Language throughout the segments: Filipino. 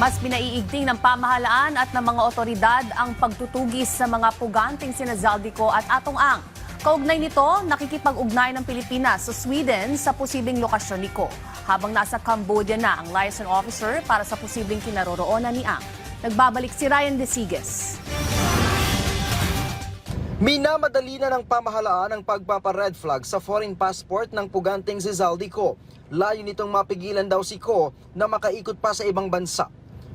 Mas pinaiigting ng pamahalaan at ng mga otoridad ang pagtutugis sa mga puganting sina Zaldico at Atong Ang. Kaugnay nito, nakikipag-ugnay ng Pilipinas sa Sweden sa posibleng lokasyon ni Ko, habang nasa Cambodia na ang liaison officer para sa posibleng kinaroroonan ni Ang. Nagbabalik si Ryan Desiges. Minamadali na ng pamahalaan ang pagpapa-red flag sa foreign passport ng puganting si Zaldico. Layo nitong mapigilan daw si Ko na makaikot pa sa ibang bansa.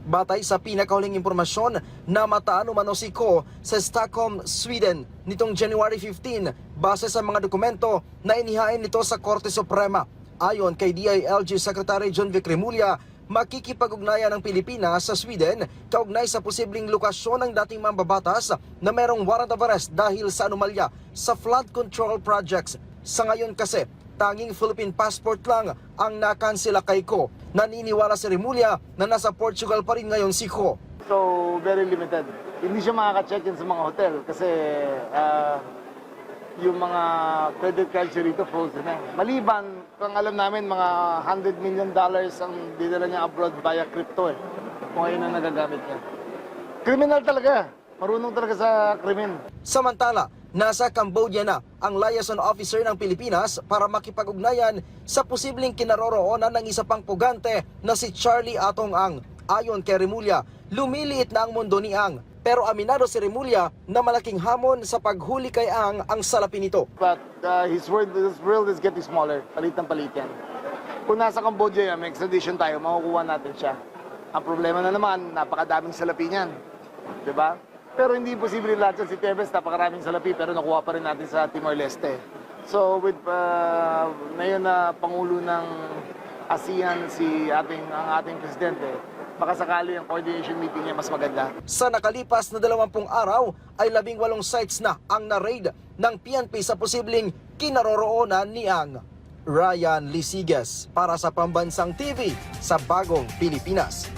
Batay sa pinakahuling impormasyon, namataan umano si Ko sa Stockholm, Sweden nitong January 15 base sa mga dokumento na inihain nito sa Korte Suprema. Ayon kay DILG Secretary John Vic Remulla, makikipag-ugnayan ng Pilipinas sa Sweden kaugnay sa posibleng lokasyon ng dating mambabatas na merong warrant of arrest dahil sa anomalya sa flood control projects. Sa ngayon kasi, tanging Philippine passport lang ang nakansela kay Ko. Naniniwala si Remulla na nasa Portugal pa rin ngayon si Ko. So, very limited. Hindi siya makaka-check-in sa mga hotel kasi yung mga credit cards rito frozen na. Maliban, kung alam namin, mga $100 million ang dinala niya abroad via crypto eh. Kung ayun ang nagagamit niya. Criminal talaga. Marunong talaga sa krimen. Samantala, nasa Cambodia na ang liaison officer ng Pilipinas para makipag-ugnayan sa posibleng kinaroroonan ng isa pang pugante na si Charlie Atong Ang. Ayon kay Remulla, lumiliit na ang mundo ni Ang. Pero aminado si Remulla na malaking hamon sa paghuli kay Ang salapi nito. But his world is getting smaller. Palit ng palit yan. Kung nasa Cambodia, may extradition tayo, makukuha natin siya. Ang problema na naman, napakadaming salapi niyan. Diba? Pero hindi posible lahat yan. Si Tevez, napakaraming salapi, pero nakuha pa rin natin sa Timor-Leste. So with ngayon na Pangulo ng ASEAN ang ating presidente, baka sakali ang coordination meeting niya mas maganda. Sa nakalipas na 20 araw ay 18 sites na ang na-raid ng PNP sa posibleng kinaroroonan ni Ang. Ryan Lisiges para sa Pambansang TV sa Bagong Pilipinas.